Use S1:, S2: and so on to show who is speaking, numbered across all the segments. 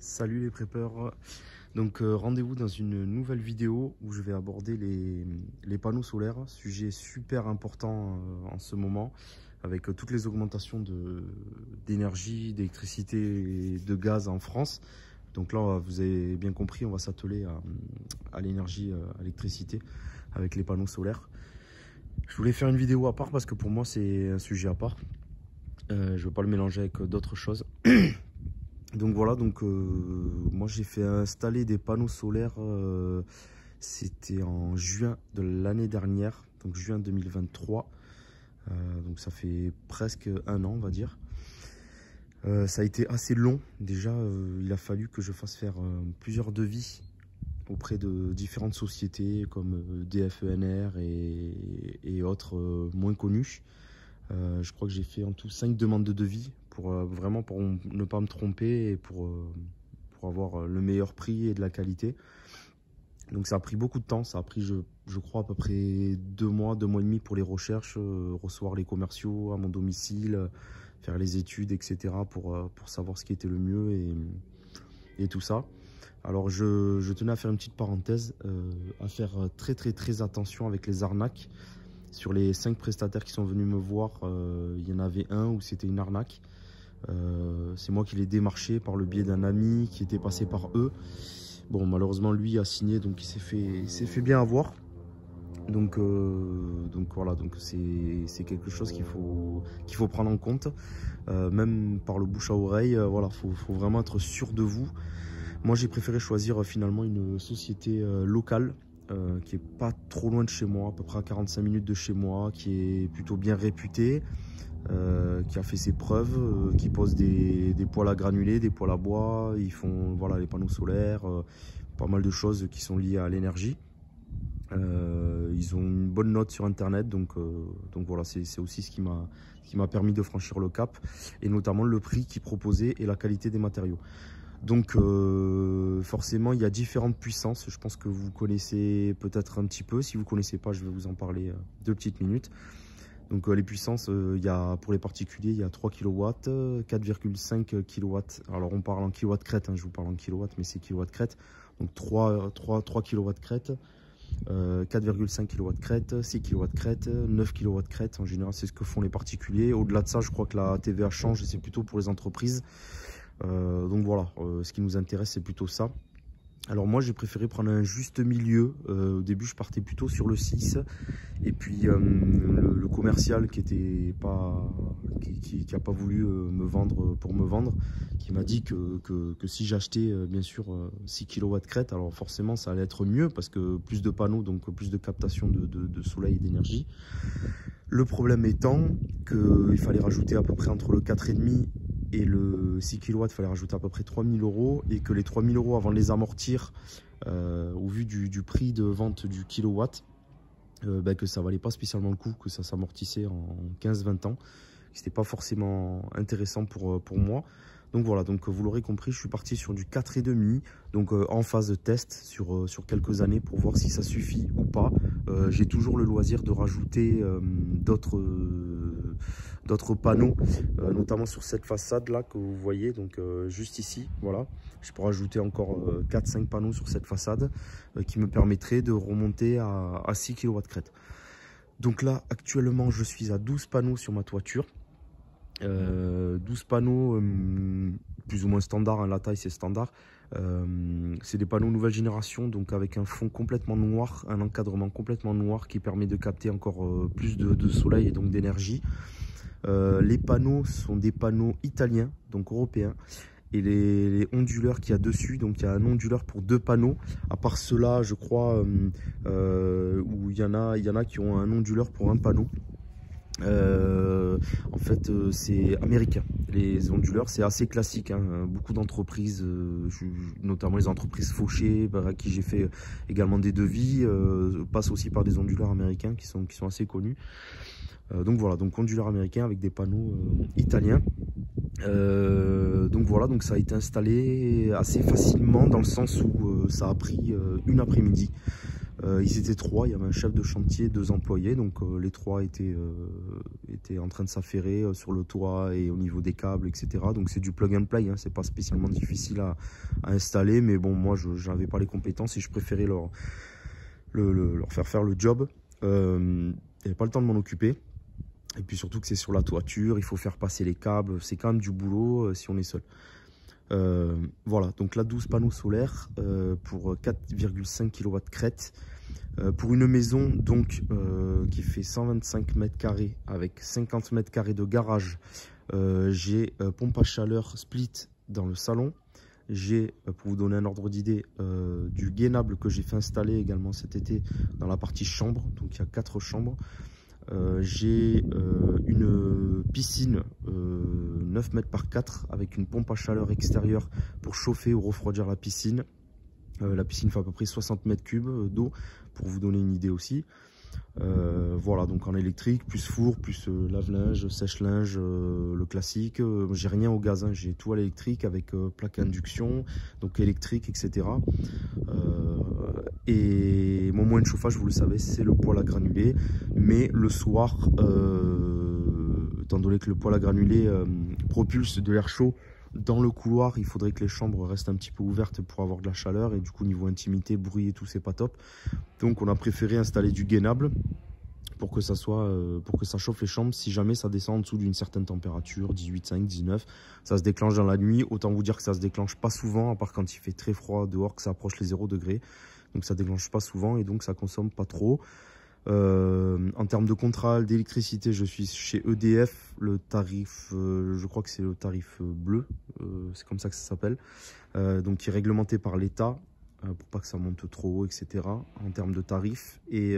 S1: Salut les preppers, donc rendez-vous dans une nouvelle vidéo où je vais aborder les panneaux solaires, sujet super important en ce moment avec toutes les augmentations d'énergie, d'électricité et de gaz en France. Donc là, vous avez bien compris, on va s'atteler à l'énergie, à l'électricité avec les panneaux solaires. Je voulais faire une vidéo à part parce que pour moi c'est un sujet à part. Je ne veux pas le mélanger avec d'autres choses. Donc voilà, moi j'ai fait installer des panneaux solaires, c'était en juin de l'année dernière, donc juin 2023, donc ça fait presque un an on va dire. Ça a été assez long, déjà il a fallu que je fasse faire plusieurs devis auprès de différentes sociétés comme DFENR et autres moins connus. Je crois que j'ai fait en tout 5 demandes de devis pour vraiment pour ne pas me tromper et pour avoir le meilleur prix et de la qualité. Donc ça a pris beaucoup de temps, ça a pris je crois à peu près 2 mois et demi pour les recherches, recevoir les commerciaux à mon domicile, faire les études, etc. pour savoir ce qui était le mieux et tout ça. Alors je tenais à faire une petite parenthèse, à faire très attention avec les arnaques. Sur les 5 prestataires qui sont venus me voir, il y en avait un où c'était une arnaque. C'est moi qui l'ai démarché par le biais d'un ami qui était passé par eux. Bon, malheureusement, lui a signé, donc il s'est fait bien avoir. Donc voilà, donc c'est quelque chose qu'il faut prendre en compte, même par le bouche à oreille. Voilà, faut vraiment être sûr de vous. Moi, j'ai préféré choisir finalement une société locale. Qui est pas trop loin de chez moi, à peu près à 45 minutes de chez moi, qui est plutôt bien réputé, qui a fait ses preuves, qui pose des poêles à granulés, des poêles à bois, ils font voilà, les panneaux solaires, pas mal de choses qui sont liées à l'énergie. Ils ont une bonne note sur internet, donc voilà, c'est aussi ce qui m'a permis de franchir le cap, et notamment le prix qu'ils proposaient et la qualité des matériaux. Donc forcément il y a différentes puissances, je pense que vous connaissez peut-être un petit peu, si vous ne connaissez pas je vais vous en parler 2 petites minutes. Donc les puissances, il y a, pour les particuliers il y a 3 kW, 4,5 kW, alors on parle en kW crête, je vous parle en kW mais c'est kW crête, donc 3 kW crête, 4,5 kW crête, 6 kW crête, 9 kW crête, en général c'est ce que font les particuliers. Au-delà de ça je crois que la TVA change et c'est plutôt pour les entreprises. Donc voilà, ce qui nous intéresse c'est plutôt ça. Alors moi j'ai préféré prendre un juste milieu. Au début je partais plutôt sur le 6 et puis le commercial qui a pas voulu me vendre pour me vendre, qui m'a dit que si j'achetais bien sûr 6 kW crête, alors forcément ça allait être mieux parce que plus de panneaux, donc plus de captation de soleil et d'énergie. Le problème étant qu'il fallait rajouter à peu près entre le 4,5 et le 6 kW, il fallait rajouter à peu près 3 000 € et que les 3 000 € avant de les amortir, au vu du prix de vente du kilowatt, que ça valait pas spécialement le coup, que ça s'amortissait en 15-20 ans, que c'était pas forcément intéressant pour moi. Donc voilà, donc vous l'aurez compris, je suis parti sur du 4,5, donc en phase de test sur quelques années pour voir si ça suffit ou pas. J'ai toujours le loisir de rajouter d'autres panneaux, notamment sur cette façade là que vous voyez, donc juste ici, voilà. Je peux rajouter encore 4-5 panneaux sur cette façade qui me permettraient de remonter à 6 kW crête. Donc là, actuellement, je suis à 12 panneaux sur ma toiture. 12 panneaux plus ou moins standard, la taille c'est standard. C'est des panneaux nouvelle génération, donc avec un fond complètement noir, un encadrement complètement noir qui permet de capter encore plus de soleil et donc d'énergie. Les panneaux sont des panneaux italiens, donc européens, et les onduleurs qu'il y a dessus, donc il y a un onduleur pour 2 panneaux, à part ceux-là je crois où il y en a qui ont un onduleur pour 1 panneau. En fait c'est américain, les onduleurs c'est assez classique, beaucoup d'entreprises, notamment les entreprises Fauché à qui j'ai fait également des devis, passent aussi par des onduleurs américains qui sont assez connus. Donc voilà, donc onduleur américain avec des panneaux italiens. Donc voilà, donc ça a été installé assez facilement dans le sens où ça a pris une après-midi. Ils étaient 3, il y avait un chef de chantier, 2 employés, donc les 3 étaient en train de s'affairer sur le toit et au niveau des câbles, etc. Donc c'est du plug and play, hein, c'est pas spécialement difficile à installer, mais bon, moi je n'avais pas les compétences et je préférais leur faire le job. J'avais pas le temps de m'en occuper. Et puis surtout que c'est sur la toiture, il faut faire passer les câbles, c'est quand même du boulot si on est seul. Voilà, donc là 12 panneaux solaires pour 4,5 kW crête. Pour une maison donc qui fait 125 mètres carrés avec 50 mètres carrés de garage, j'ai pompe à chaleur split dans le salon. J'ai, pour vous donner un ordre d'idée, du gainable que j'ai fait installer également cet été dans la partie chambre, donc il y a 4 chambres. J'ai une piscine 9 mètres par 4 avec une pompe à chaleur extérieure pour chauffer ou refroidir la piscine. La piscine fait à peu près 60 mètres cubes d'eau, pour vous donner une idée aussi. Voilà, donc en électrique, plus four, plus lave-linge, sèche-linge, le classique. J'ai rien au gaz, hein, j'ai tout à l'électrique avec plaque induction, donc électrique, etc. Et mon moyen de chauffage, vous le savez, c'est le poêle à granulés. Mais le soir, étant donné que le poêle à granulés propulse de l'air chaud dans le couloir, il faudrait que les chambres restent un petit peu ouvertes pour avoir de la chaleur. Et du coup, niveau intimité, bruit et tout, c'est pas top. Donc on a préféré installer du gainable pour que ça chauffe les chambres. Si jamais ça descend en dessous d'une certaine température, 18,5, 19, ça se déclenche dans la nuit. Autant vous dire que ça se déclenche pas souvent, à part quand il fait très froid dehors, que ça approche les 0 degrés. Donc ça déclenche pas souvent et donc ça consomme pas trop. En termes de contrat d'électricité, je suis chez EDF. Le tarif, je crois que c'est le tarif bleu, c'est comme ça que ça s'appelle. Donc qui est réglementé par l'État pour pas que ça monte trop haut, etc. en termes de tarifs. Et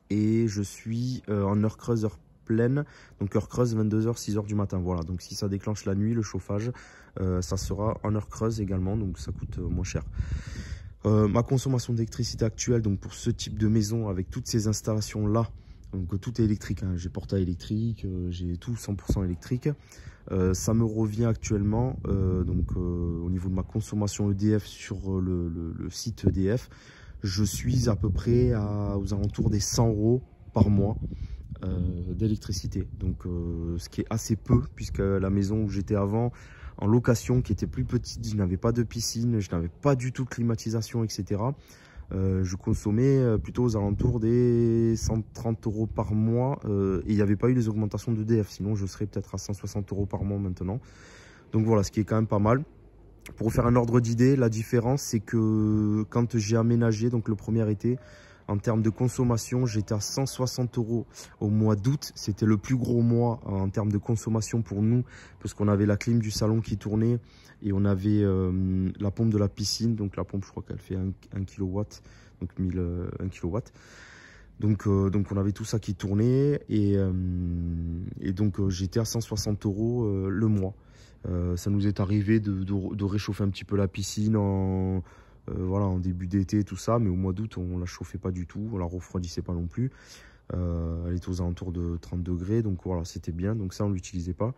S1: je suis en heure creuse, heure pleine. Donc heure creuse, 22h, 6h du matin. Voilà, donc si ça déclenche la nuit, le chauffage, ça sera en heure creuse également, donc ça coûte moins cher. Ma consommation d'électricité actuelle, donc pour ce type de maison avec toutes ces installations là, donc tout est électrique, hein, j'ai portail électrique, j'ai tout 100% électrique, ça me revient actuellement au niveau de ma consommation EDF sur le site EDF, je suis à peu près aux alentours des 100 € par mois d'électricité, donc ce qui est assez peu puisque la maison où j'étais avant en location, qui était plus petite, je n'avais pas de piscine, je n'avais pas du tout de climatisation, etc. Je consommais plutôt aux alentours des 130 € par mois et il n'y avait pas eu les augmentations d'EDF, sinon je serais peut-être à 160 € par mois maintenant. Donc voilà, ce qui est quand même pas mal. Pour vous faire un ordre d'idée, la différence c'est que quand j'ai aménagé, donc le premier été, en termes de consommation, j'étais à 160 € au mois d'août. C'était le plus gros mois en termes de consommation pour nous, parce qu'on avait la clim du salon qui tournait et on avait la pompe de la piscine. Donc la pompe, je crois qu'elle fait 1 kW, donc 1 kW. Donc on avait tout ça qui tournait et donc j'étais à 160 € le mois. Ça nous est arrivé de réchauffer un petit peu la piscine voilà, en début d'été, tout ça, mais au mois d'août, on la chauffait pas du tout, on la refroidissait pas non plus. Elle était aux alentours de 30 degrés, donc voilà, c'était bien, donc ça, on l'utilisait pas.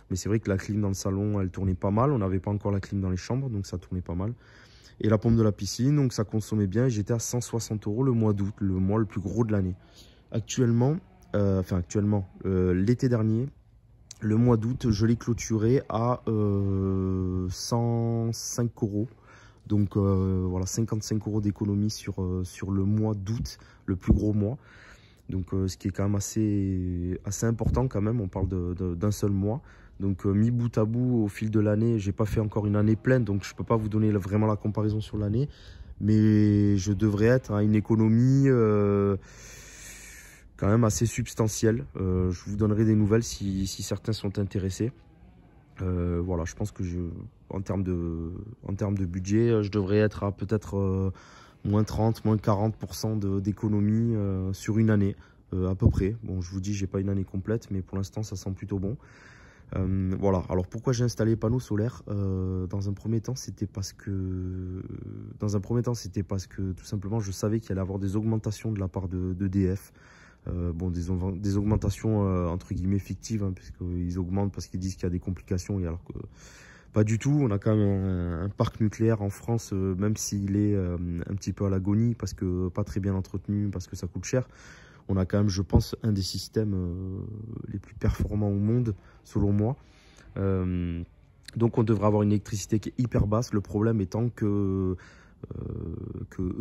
S1: Mais c'est vrai que la clim dans le salon, elle tournait pas mal, on n'avait pas encore la clim dans les chambres, donc ça tournait pas mal. Et la pompe de la piscine, donc ça consommait bien, et j'étais à 160 € le mois d'août, le mois le plus gros de l'année. Actuellement, l'été dernier, le mois d'août, je l'ai clôturé à 105 €. Donc voilà, 55 € d'économie sur le mois d'août, le plus gros mois. Donc ce qui est quand même assez important quand même, on parle d'un seul mois. Donc mis bout à bout au fil de l'année, j'ai pas fait encore une année pleine, donc je peux pas vous donner vraiment la comparaison sur l'année. Mais je devrais être à une économie quand même assez substantielle. Je vous donnerai des nouvelles si certains sont intéressés. Voilà, je pense que en termes de budget, je devrais être à peut-être moins 30, moins 40% d'économie sur une année, à peu près. Bon, je vous dis, j'ai pas une année complète, mais pour l'instant, ça sent plutôt bon. Voilà, alors pourquoi j'ai installé les panneaux solaires? Dans un premier temps, c'était parce que tout simplement, je savais qu'il allait y avoir des augmentations de la part d'EDF. Bon, des augmentations entre guillemets fictives, hein, puisqu'ils augmentent parce qu'ils disent qu'il y a des complications, et alors que Pas du tout, on a quand même un parc nucléaire en France, même s'il est un petit peu à l'agonie, parce que pas très bien entretenu, parce que ça coûte cher. On a quand même, je pense, un des systèmes les plus performants au monde, selon moi. Donc on devrait avoir une électricité qui est hyper basse. Le problème étant que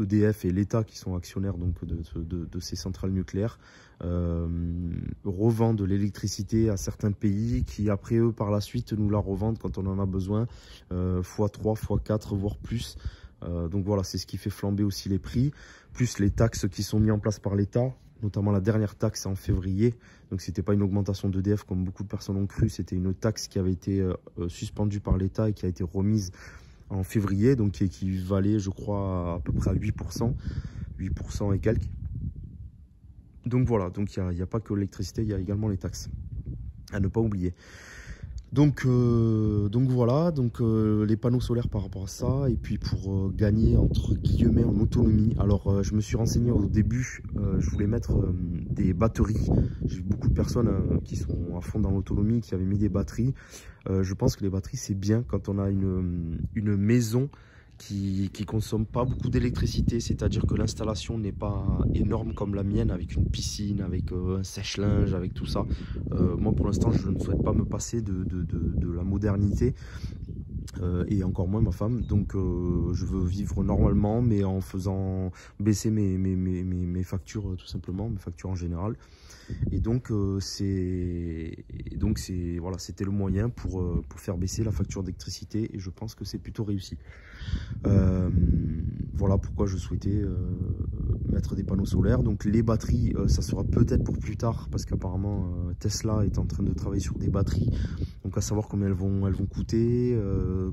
S1: EDF et l'État, qui sont actionnaires donc, de ces centrales nucléaires, revendent l'électricité à certains pays qui, après eux, par la suite, nous la revendent quand on en a besoin, x3, x4, voire plus. Donc voilà, c'est ce qui fait flamber aussi les prix, plus les taxes qui sont mises en place par l'État, notamment la dernière taxe en février. Donc c'était pas une augmentation d'EDF comme beaucoup de personnes ont cru, c'était une taxe qui avait été suspendue par l'État et qui a été remise en février, donc qui équivalait, je crois, à peu près à 8%, 8% et quelques. Donc voilà, donc il n'y a pas que l'électricité, il y a également les taxes, à ne pas oublier. Donc voilà, les panneaux solaires par rapport à ça, et puis pour gagner entre guillemets en autonomie. Alors je me suis renseigné au début, je voulais mettre des batteries. J'ai vu beaucoup de personnes qui sont à fond dans l'autonomie, qui avaient mis des batteries. Je pense que les batteries c'est bien quand on a une maison qui consomme pas beaucoup d'électricité, c'est-à-dire que l'installation n'est pas énorme comme la mienne, avec une piscine, avec un sèche-linge, avec tout ça. Moi pour l'instant je ne souhaite pas me passer de la modernité, et encore moins ma femme, donc je veux vivre normalement mais en faisant baisser mes factures, tout simplement, mes factures en général. Et donc voilà, c'était le moyen pour faire baisser la facture d'électricité, et je pense que c'est plutôt réussi. Voilà pourquoi je souhaitais mettre des panneaux solaires. Donc les batteries, ça sera peut-être pour plus tard, parce qu'apparemment Tesla est en train de travailler sur des batteries, donc à savoir combien elles vont coûter,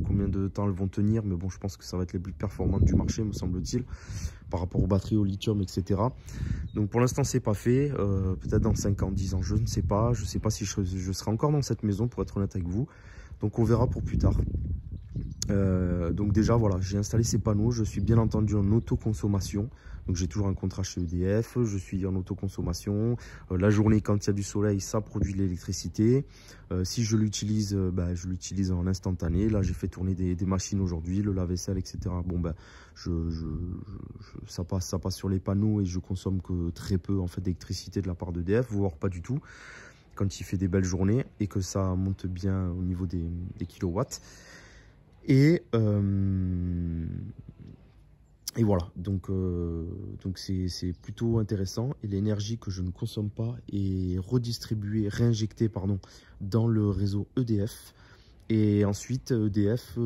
S1: combien de temps elles vont tenir, mais bon, je pense que ça va être les plus performantes du marché, me semble-t-il, par rapport aux batteries au lithium, etc. Donc pour l'instant c'est pas fait, peut-être dans 5 ans, 10 ans, je ne sais pas. Je sais pas si je serai encore dans cette maison, pour être honnête avec vous, donc on verra pour plus tard. Donc déjà voilà, j'ai installé ces panneaux, je suis bien entendu en autoconsommation, donc j'ai toujours un contrat chez EDF, je suis en autoconsommation. La journée, quand il y a du soleil, ça produit de l'électricité. Si je l'utilise, je l'utilise en instantané. Là j'ai fait tourner des machines aujourd'hui, le lave-vaisselle, etc. Bon ça passe sur les panneaux, et je consomme que très peu en fait d'électricité de la part d'EDF, voire pas du tout, quand il fait des belles journées et que ça monte bien au niveau des kilowatts. Et voilà, donc c'est plutôt intéressant, et l'énergie que je ne consomme pas est redistribuée, réinjectée pardon, dans le réseau EDF. Et ensuite EDF,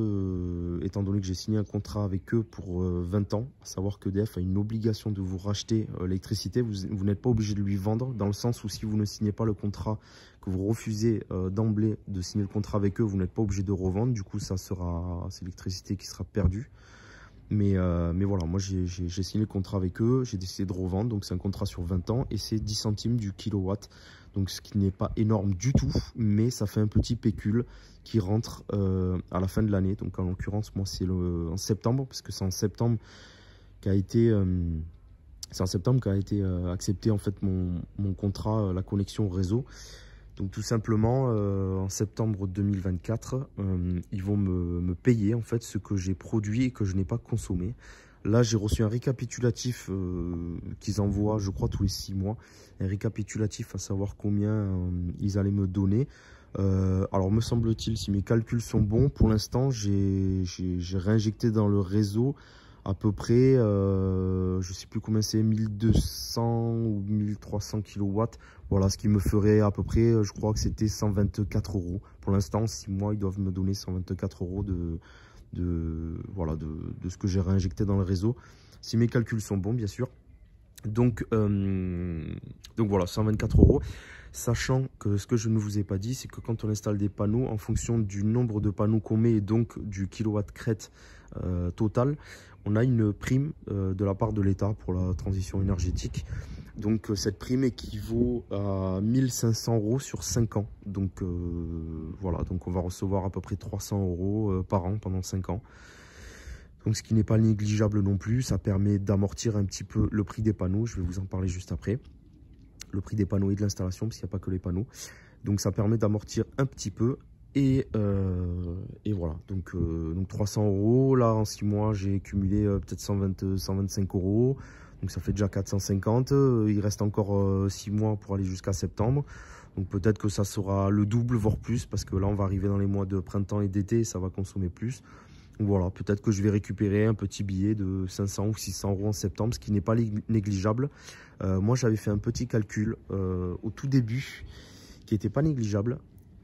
S1: étant donné que j'ai signé un contrat avec eux pour 20 ans, à savoir qu'EDF a une obligation de vous racheter l'électricité, vous n'êtes pas obligé de lui vendre, dans le sens où si vous ne signez pas le contrat, que vous refusez d'emblée de signer le contrat avec eux, vous n'êtes pas obligé de revendre, du coup c'est l'électricité qui sera perdue. Mais voilà, moi j'ai signé le contrat avec eux, j'ai décidé de revendre, donc c'est un contrat sur 20 ans, et c'est 10 centimes du kilowatt, donc ce qui n'est pas énorme du tout, mais ça fait un petit pécule qui rentre à la fin de l'année. Donc en l'occurrence, moi c'est en septembre, parce que c'est en septembre qu'a été accepté en fait mon contrat, la connexion au réseau. Donc tout simplement, en septembre 2024, ils vont me payer en fait ce que j'ai produit et que je n'ai pas consommé. Là, j'ai reçu un récapitulatif qu'ils envoient, je crois, tous les 6 mois. Un récapitulatif à savoir combien ils allaient me donner. Alors, me semble-t-il, si mes calculs sont bons, pour l'instant, j'ai réinjecté dans le réseau à peu près, je ne sais plus combien c'est, 1200 ou 1300 kilowatts. Voilà, ce qui me ferait à peu près, je crois que c'était 124 €. Pour l'instant, 6 mois, ils doivent me donner 124 € de ce que j'ai réinjecté dans le réseau. Si mes calculs sont bons, bien sûr. Donc voilà, 124 €. Sachant que ce que je ne vous ai pas dit, c'est que quand on installe des panneaux, en fonction du nombre de panneaux qu'on met et donc du kilowatt crête total, on a une prime de la part de l'État pour la transition énergétique. Donc cette prime équivaut à 1500 € sur 5 ans. Donc voilà, donc on va recevoir à peu près 300 € par an pendant 5 ans. Donc ce qui n'est pas négligeable non plus, ça permet d'amortir un petit peu le prix des panneaux, je vais vous en parler juste après. Le prix des panneaux et de l'installation, parce qu'il n'y a pas que les panneaux. Donc ça permet d'amortir un petit peu. Et Et voilà, donc 300 euros. Là, en 6 mois, j'ai cumulé peut-être 125 euros. Donc ça fait déjà 450. Il reste encore 6 mois pour aller jusqu'à septembre. Donc peut-être que ça sera le double, voire plus, parce que là, on va arriver dans les mois de printemps et d'été, ça va consommer plus. Donc voilà, peut-être que je vais récupérer un petit billet de 500 ou 600 euros en septembre, ce qui n'est pas négligeable. Moi, j'avais fait un petit calcul au tout début, qui n'était pas négligeable.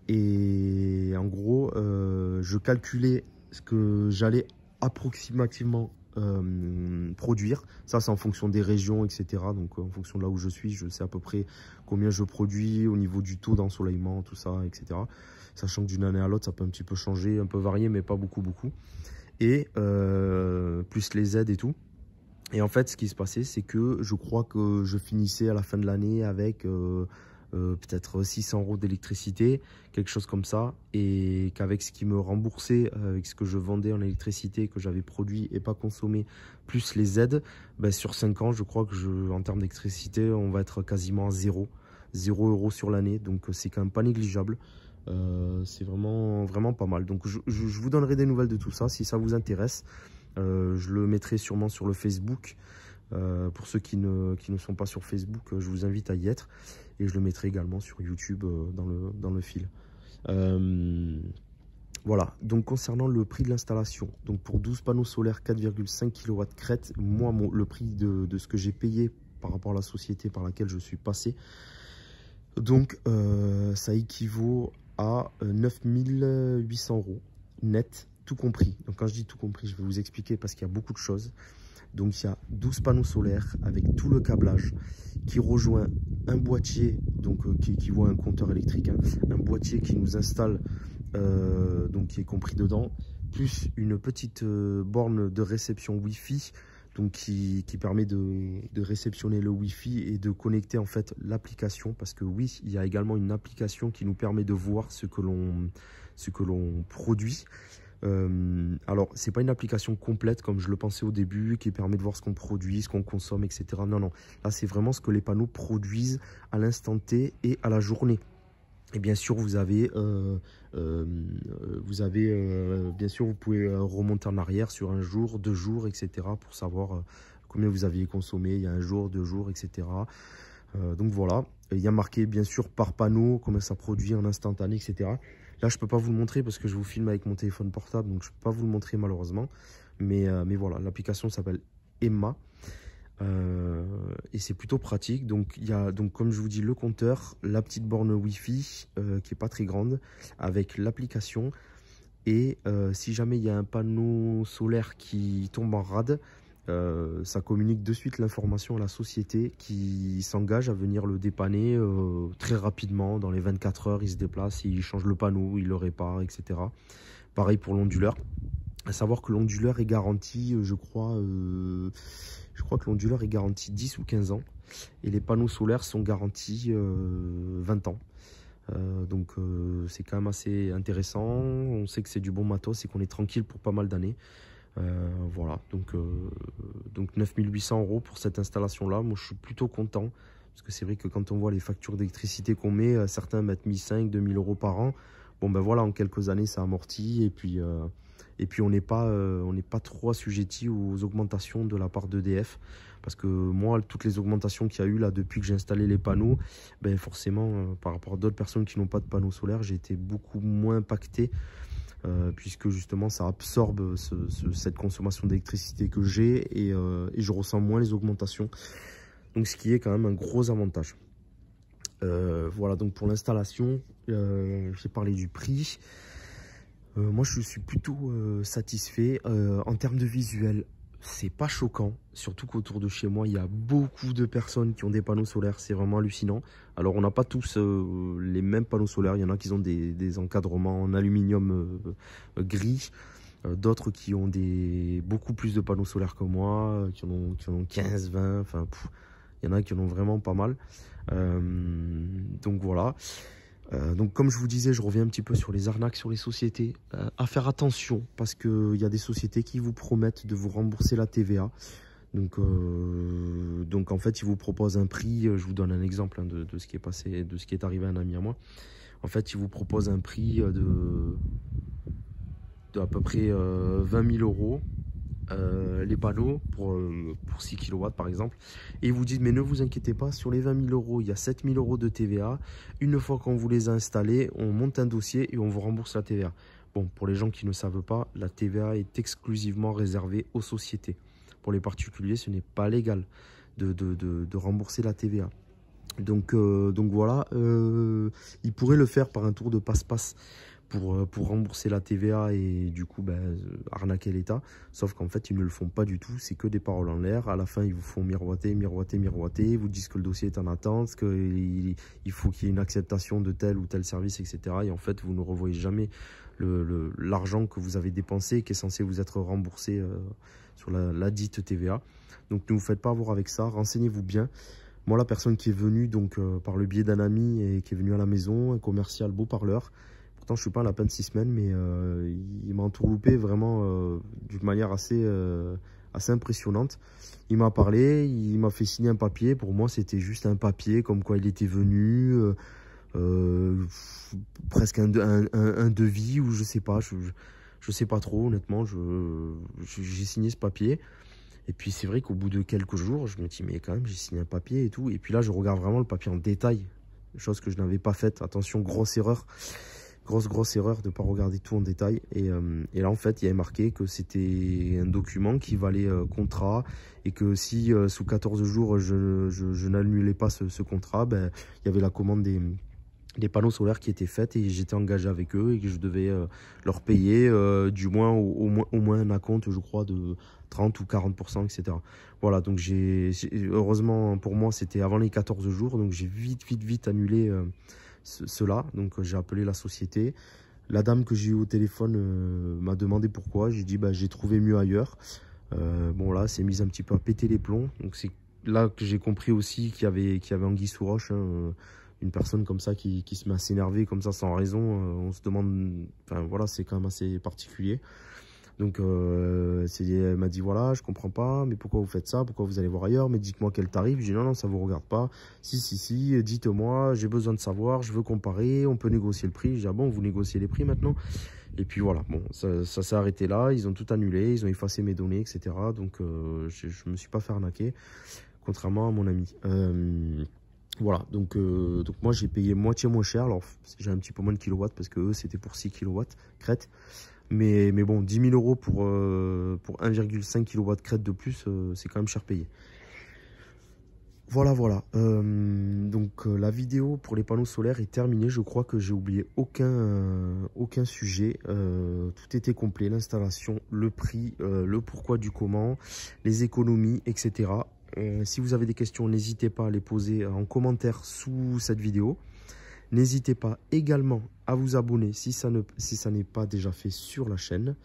S1: Et en gros, je calculais ce que j'allais approximativement produire. Ça, c'est en fonction des régions, etc. Donc, en fonction de là où je suis, je sais à peu près combien je produis au niveau du taux d'ensoleillement, tout ça, etc. Sachant que d'une année à l'autre, ça peut un petit peu changer, un peu varier, mais pas beaucoup. Et plus les aides et tout. Et en fait, ce qui se passait, c'est que je crois que je finissais à la fin de l'année avec peut-être 600 euros d'électricité, quelque chose comme ça, et qu'avec ce qui me remboursait, avec ce que je vendais en électricité, que j'avais produit et pas consommé, plus les aides, ben sur 5 ans, je crois que en termes d'électricité, on va être quasiment à 0 euros sur l'année, donc c'est quand même pas négligeable. C'est vraiment pas mal. Donc je vous donnerai des nouvelles de tout ça si ça vous intéresse. Je le mettrai sûrement sur le Facebook. Pour ceux qui ne sont pas sur Facebook, je vous invite à y être. Et je le mettrai également sur YouTube dans le fil. Voilà, donc concernant le prix de l'installation, donc pour 12 panneaux solaires 4,5 kW crête, moi le prix de ce que j'ai payé par rapport à la société par laquelle je suis passé, donc ça équivaut à 9800 euros net, tout compris. Donc quand je dis tout compris, je vais vous expliquer parce qu'il y a beaucoup de choses. Donc il y a 12 panneaux solaires avec tout le câblage qui rejoint un boîtier, donc qui équivaut à un compteur électrique, hein, un boîtier qui nous installe, donc qui est compris dedans, plus une petite borne de réception Wi-Fi, donc qui permet de réceptionner le Wi-Fi et de connecter en fait l'application, parce que oui, il y a également une application qui nous permet de voir ce que l'on produit. Alors, c'est pas une application complète comme je le pensais au début, qui permet de voir ce qu'on produit, ce qu'on consomme, etc. Non, non. Là, c'est vraiment ce que les panneaux produisent à l'instant T et à la journée. Et bien sûr, bien sûr, vous pouvez remonter en arrière sur un jour, 2 jours, etc. pour savoir combien vous aviez consommé il y a 1 jour, 2 jours, etc. Donc voilà. Il y a marqué, bien sûr, par panneau, combien ça produit en instantané, etc. Là, je ne peux pas vous le montrer parce que je vous filme avec mon téléphone portable, donc je ne peux pas vous le montrer malheureusement. Mais voilà, l'application s'appelle Emma. Et c'est plutôt pratique. Donc, il y a, donc, comme je vous dis, le compteur, la petite borne Wi-Fi qui n'est pas très grande, avec l'application. Et si jamais il y a un panneau solaire qui tombe en rade, ça communique de suite l'information à la société qui s'engage à venir le dépanner très rapidement. Dans les 24 heures, il se déplace, il change le panneau, il le répare, etc. Pareil pour l'onduleur. À savoir que l'onduleur est garanti, je crois que l'onduleur est garanti 10 ou 15 ans. Et les panneaux solaires sont garantis 20 ans. Donc c'est quand même assez intéressant. On sait que c'est du bon matos et qu'on est tranquille pour pas mal d'années. Voilà, donc 9800 euros pour cette installation là. Moi je suis plutôt content parce que c'est vrai que quand on voit les factures d'électricité qu'on met, certains mettent 1500, 2000 euros par an. Bon ben voilà, en quelques années ça amortit et puis on n'est pas trop assujetti aux augmentations de la part d'EDF, parce que moi toutes les augmentations qu'il y a eu là depuis que j'ai installé les panneaux, ben forcément par rapport à d'autres personnes qui n'ont pas de panneaux solaires, j'ai été beaucoup moins impacté. Puisque justement ça absorbe cette consommation d'électricité que j'ai et je ressens moins les augmentations, donc ce qui est quand même un gros avantage. Voilà, donc pour l'installation, j'ai parlé du prix. Moi je suis plutôt satisfait. En termes de visuel, c'est pas choquant, surtout qu'autour de chez moi il y a beaucoup de personnes qui ont des panneaux solaires, c'est vraiment hallucinant. Alors on n'a pas tous les mêmes panneaux solaires, il y en a qui ont des encadrements en aluminium gris, d'autres qui ont beaucoup plus de panneaux solaires que moi, qui en ont 15, 20, enfin il y en a qui en ont vraiment pas mal. Donc voilà. Donc comme je vous disais, je reviens un petit peu sur les arnaques sur les sociétés. À faire attention, parce qu'il y a des sociétés qui vous promettent de vous rembourser la TVA. Donc en fait, ils vous proposent un prix. Je vous donne un exemple hein, de ce qui est passé, de ce qui est arrivé à un ami à moi. En fait, ils vous proposent un prix de à peu près 20 000 euros. Les panneaux pour 6 kW par exemple, et ils vous disent mais ne vous inquiétez pas, sur les 20 000 euros il y a 7 000 euros de TVA, une fois qu'on vous les a installés on monte un dossier et on vous rembourse la TVA. Bon, pour les gens qui ne savent pas, la TVA est exclusivement réservée aux sociétés. Pour les particuliers ce n'est pas légal de rembourser la TVA. Donc voilà, ils pourraient le faire par un tour de passe-passe pour rembourser la TVA et du coup arnaquer l'État. Sauf qu'en fait, ils ne le font pas du tout. C'est que des paroles en l'air. À la fin, ils vous font miroiter, miroiter, miroiter. Ils vous disent que le dossier est en attente, qu'il faut qu'il y ait une acceptation de tel ou tel service, etc. Et en fait, vous ne revoyez jamais l'argent que vous avez dépensé, qui est censé vous être remboursé sur la dite TVA. Donc ne vous faites pas avoir avec ça. Renseignez-vous bien. Moi, la personne qui est venue donc par le biais d'un ami et qui est venue à la maison, un commercial beau parleur. Pourtant, je suis pas à la peine 6 semaines, mais il m'a entourloupé vraiment d'une manière assez impressionnante. Il m'a parlé, il m'a fait signer un papier. Pour moi, c'était juste un papier comme quoi il était venu, presque un devis ou je sais pas. Je sais pas trop, honnêtement. J'ai signé ce papier. Et puis c'est vrai qu'au bout de quelques jours, je me dis mais quand même j'ai signé un papier et tout. Et puis là je regarde vraiment le papier en détail, chose que je n'avais pas faite. Attention, grosse erreur, grosse erreur de ne pas regarder tout en détail. Et là en fait il y avait marqué que c'était un document qui valait contrat et que si sous 14 jours je n'annulais pas ce contrat, il y avait la commande des panneaux solaires qui étaient faites et j'étais engagé avec eux et que je devais leur payer du moins au moins un acompte, je crois, de 30 ou 40%, etc. Voilà, donc heureusement pour moi, c'était avant les 14 jours, donc j'ai vite annulé cela. Donc j'ai appelé la société. La dame que j'ai eu au téléphone m'a demandé pourquoi. J'ai dit, j'ai trouvé mieux ailleurs. Bon, là, c'est mise un petit peu à péter les plombs. Donc c'est là que j'ai compris aussi qu'il y avait anguille sous roche, hein, une personne comme ça qui se met à s'énerver comme ça sans raison, on se demande, enfin voilà, c'est quand même assez particulier. Donc elle m'a dit voilà, je comprends pas, mais pourquoi vous faites ça, pourquoi vous allez voir ailleurs, mais dites-moi quel tarif. J'ai dit non, ça vous regarde pas. Si, dites-moi, j'ai besoin de savoir, je veux comparer, on peut négocier le prix. J'ai dit ah bon, vous négociez les prix maintenant? Et puis voilà, bon, ça s'est arrêté là, ils ont tout annulé, ils ont effacé mes données, etc. Donc je me suis pas fait arnaquer, contrairement à mon ami. Voilà, donc moi j'ai payé moitié moins cher. Alors j'ai un petit peu moins de kilowatts parce que eux c'était pour 6 kilowatts crête. Mais bon, 10 000 euros pour 1,5 kW crête de plus, c'est quand même cher payé. Voilà. La vidéo pour les panneaux solaires est terminée. Je crois que j'ai oublié aucun sujet. Tout était complet, l'installation, le prix, le pourquoi du comment, les économies, etc. Si vous avez des questions, n'hésitez pas à les poser en commentaire sous cette vidéo. N'hésitez pas également à vous abonner si ça n'est pas déjà fait sur la chaîne.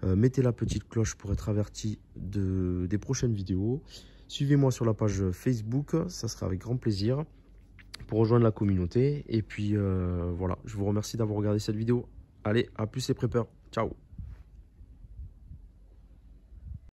S1: Mettez la petite cloche pour être averti des prochaines vidéos. Suivez-moi sur la page Facebook, ça sera avec grand plaisir pour rejoindre la communauté. Et puis voilà, je vous remercie d'avoir regardé cette vidéo. Allez, à plus les preppers, ciao!